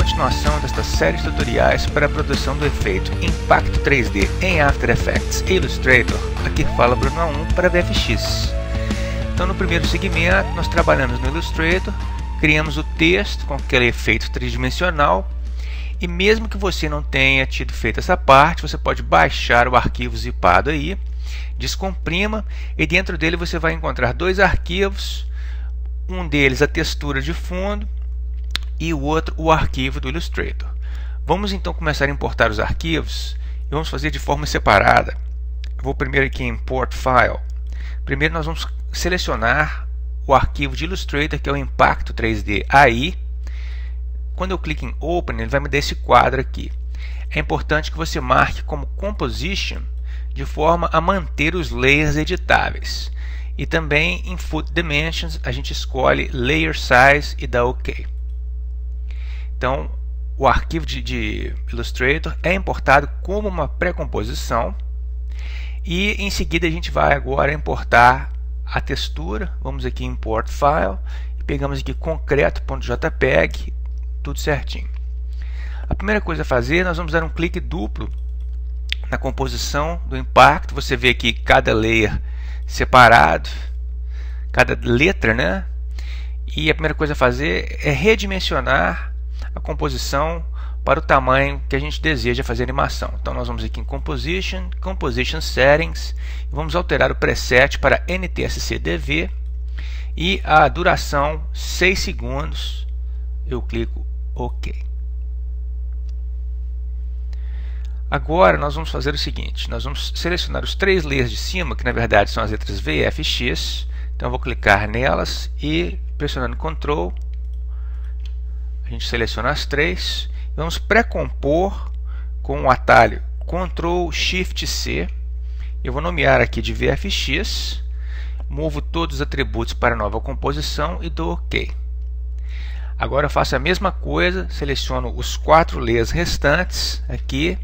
continuação desta série de tutoriais para a produção do efeito Impacto 3D em After Effects e Illustrator. Aqui fala Bruno A1 para VFX. Então no primeiro segmento nós trabalhamos no Illustrator, criamos o texto com aquele efeito tridimensional e mesmo que você não tenha tido feito essa parte, você pode baixar o arquivo zipado aí, descomprima e dentro dele você vai encontrar dois arquivos, um deles a textura de fundo e o outro o arquivo do Illustrator. Vamos então começar a importar os arquivos e vamos fazer de forma separada. Eu vou primeiro aqui em Import File. Primeiro nós vamos selecionar o arquivo de Illustrator, que é o Impacto 3D AI. Quando eu clico em Open, ele vai me dar esse quadro aqui. É importante que você marque como Composition de forma a manter os layers editáveis. E também em Foot Dimensions a gente escolhe Layer Size e dá OK. Então o arquivo de Illustrator é importado como uma pré-composição e em seguida a gente vai agora importar a textura. Vamos aqui em Import File e pegamos aqui concreto.jpg, tudo certinho. A primeira coisa a fazer, nós vamos dar um clique duplo na composição do impacto. Você vê aqui cada layer separado, cada letra, né? E a primeira coisa a fazer é redimensionar a composição para o tamanho que a gente deseja fazer a animação. Então nós vamos aqui em Composition, Composition Settings, e vamos alterar o preset para NTSC-DV e a duração 6 segundos. Eu clico OK. Agora nós vamos fazer o seguinte, nós vamos selecionar os três layers de cima, que na verdade são as letras VFX. Então eu vou clicar nelas e pressionando Ctrl, a gente seleciona as três. Vamos pré-compor com o atalho Ctrl+Shift+C. Eu vou nomear aqui de VFX, movo todos os atributos para a nova composição e dou OK. Agora eu faço a mesma coisa, seleciono os quatro layers restantes aqui,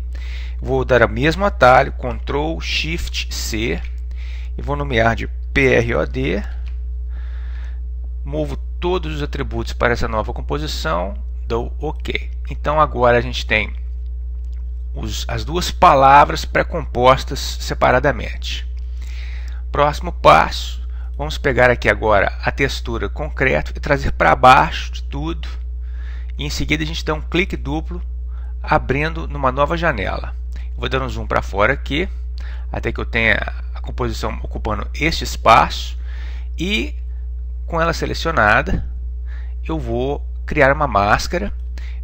vou dar o mesmo atalho Ctrl+Shift+C e vou nomear de PROD, movo todos os atributos para essa nova composição, dou OK. Então agora a gente tem as duas palavras pré-compostas separadamente. Próximo passo, vamos pegar aqui agora a textura concreto e trazer para baixo de tudo. E em seguida a gente dá um clique duplo, abrindo numa nova janela. Vou dar um zoom para fora aqui, até que eu tenha a composição ocupando este espaço. E com ela selecionada, eu vou criar uma máscara.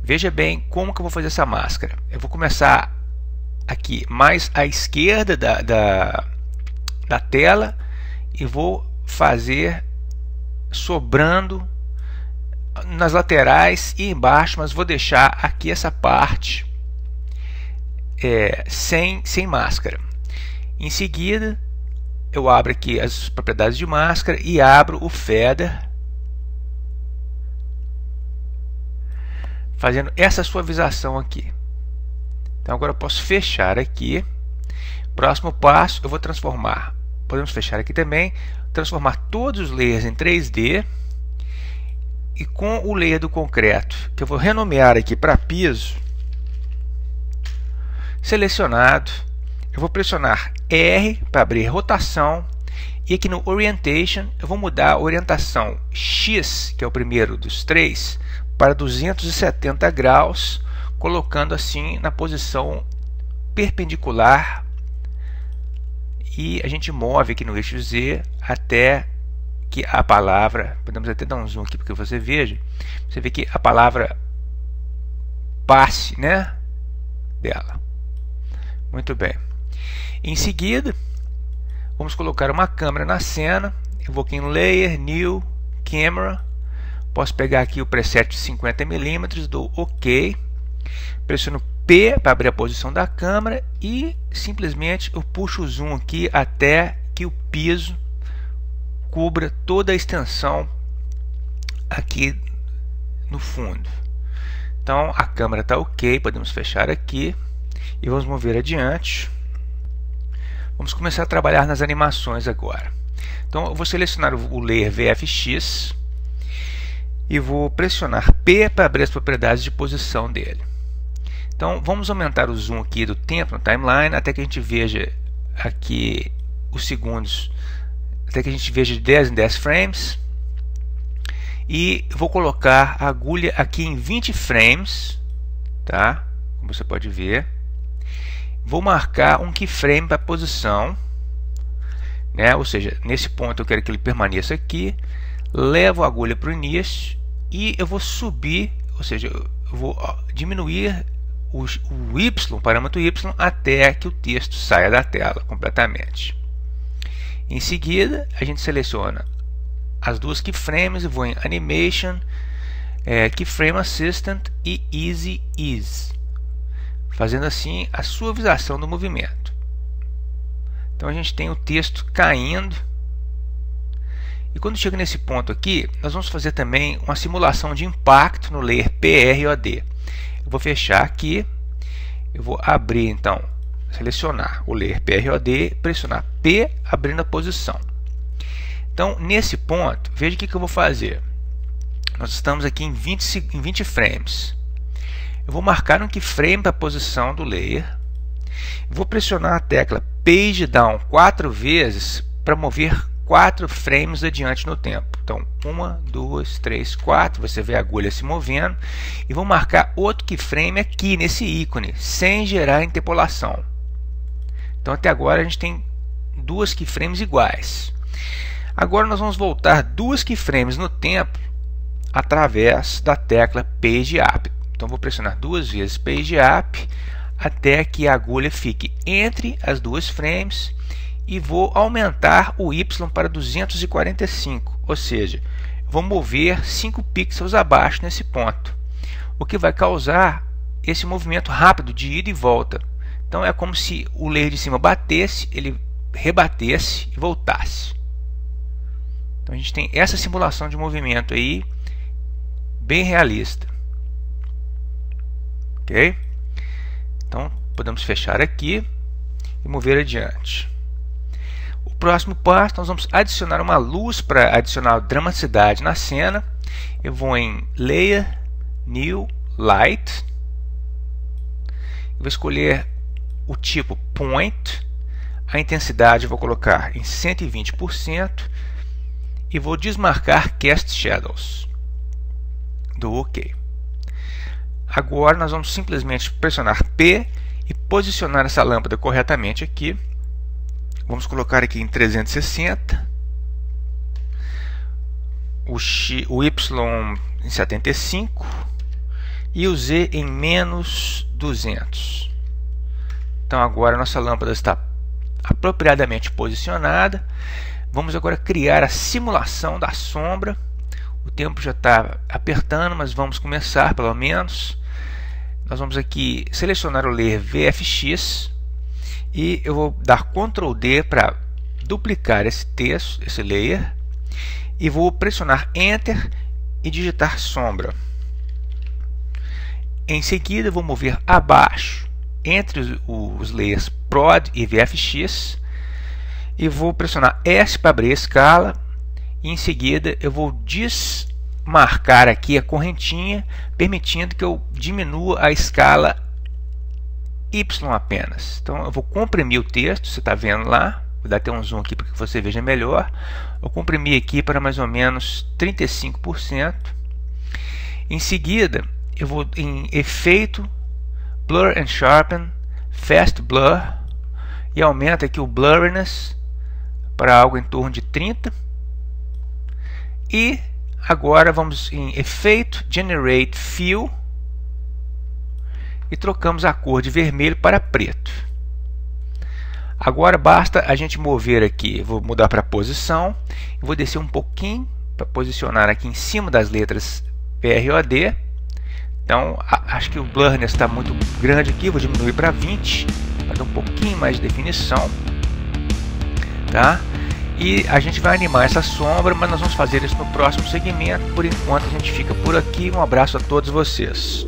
Veja bem como que eu vou fazer essa máscara. Eu vou começar aqui mais à esquerda da tela e vou fazer sobrando nas laterais e embaixo, mas vou deixar aqui essa parte sem máscara. Em seguida eu abro aqui as propriedades de máscara e abro o Feather, fazendo essa suavização aqui. Então agora eu posso fechar aqui. Próximo passo, eu vou transformar, podemos fechar aqui também, transformar todos os layers em 3D e com o layer do concreto, que eu vou renomear aqui para piso, selecionado, eu vou pressionar R para abrir rotação e aqui no Orientation eu vou mudar a orientação X, que é o primeiro dos três, para 270 graus, colocando assim na posição perpendicular, e a gente move aqui no eixo Z até que a palavra, podemos até dar um zoom aqui para que você veja, você vê que a palavra passe, né, dela. Muito bem. Em seguida, vamos colocar uma câmera na cena. Eu vou aqui em Layer, New, Camera. Posso pegar aqui o preset de 50 mm, dou OK. Pressiono P para abrir a posição da câmera e simplesmente eu puxo o zoom aqui até que o piso cubra toda a extensão aqui no fundo. Então a câmera está OK, podemos fechar aqui e vamos mover adiante. Vamos começar a trabalhar nas animações agora. Então eu vou selecionar o layer VFX e vou pressionar P para abrir as propriedades de posição dele. Então vamos aumentar o zoom aqui do tempo no timeline até que a gente veja aqui os segundos, até que a gente veja de 10 em 10 frames, e vou colocar a agulha aqui em 20 frames, tá? Como você pode ver. Vou marcar um keyframe para a posição, né? Ou seja, nesse ponto eu quero que ele permaneça aqui. Levo a agulha para o início e eu vou subir, ou seja, eu vou diminuir o Y, o parâmetro Y, até que o texto saia da tela completamente. Em seguida, a gente seleciona as duas keyframes e vou em Animation, Keyframe Assistant e Easy Ease, fazendo assim a suavização do movimento. Então a gente tem o texto caindo. E quando chega nesse ponto aqui, nós vamos fazer também uma simulação de impacto no layer PROD. Eu vou fechar aqui, eu vou abrir então, selecionar o layer PROD, pressionar P, abrindo a posição. Então nesse ponto, veja o que eu vou fazer. Nós estamos aqui em 20 frames. Eu vou marcar um keyframe para a posição do layer. Vou pressionar a tecla Page Down 4 vezes para mover 4 frames adiante no tempo. Então 1, 2, 3, 4, você vê a agulha se movendo, e vou marcar outro keyframe aqui nesse ícone, sem gerar interpolação. Então até agora a gente tem duas keyframes iguais. Agora nós vamos voltar 2 keyframes no tempo através da tecla Page Up. Então vou pressionar 2 vezes Page Up até que a agulha fique entre as 2 frames, e vou aumentar o Y para 245, ou seja, vou mover 5 pixels abaixo nesse ponto, o que vai causar esse movimento rápido de ida e volta. Então é como se o layer de cima batesse, ele rebatesse e voltasse. Então a gente tem essa simulação de movimento aí, bem realista. Ok? Então podemos fechar aqui e mover adiante. O próximo passo, nós vamos adicionar uma luz para adicionar dramaticidade na cena. Eu vou em Layer, New, Light. Eu vou escolher o tipo Point. A intensidade eu vou colocar em 120% e vou desmarcar Cast Shadows. Dou OK. Agora nós vamos simplesmente pressionar P e posicionar essa lâmpada corretamente aqui. Vamos colocar aqui em 360, o Y em 75 e o Z em menos 200. Então agora a nossa lâmpada está apropriadamente posicionada. Vamos agora criar a simulação da sombra. O tempo já está apertando, mas vamos começar pelo menos. Nós vamos aqui selecionar o layer VFX e eu vou dar Ctrl D para duplicar esse texto, esse layer, e vou pressionar Enter e digitar sombra. Em seguida, eu vou mover abaixo entre os layers Prod e VFX e vou pressionar S para abrir a escala, e em seguida eu vou desmarcar aqui a correntinha, permitindo que eu diminua a escala Y apenas. Então eu vou comprimir o texto, você está vendo lá, vou dar até um zoom aqui para que você veja melhor. Eu comprimi aqui para mais ou menos 35%. Em seguida eu vou em Efeito, Blur and Sharpen, Fast Blur, e aumenta aqui o Blurriness para algo em torno de 30%. E agora vamos em Efeito, Generate Fill, e trocamos a cor de vermelho para preto. Agora basta a gente mover aqui, vou mudar para posição, vou descer um pouquinho para posicionar aqui em cima das letras PROD. Então acho que o blurriness está muito grande aqui, vou diminuir para 20 para dar um pouquinho mais de definição, tá? E a gente vai animar essa sombra, mas nós vamos fazer isso no próximo segmento. Por enquanto a gente fica por aqui. Um abraço a todos vocês.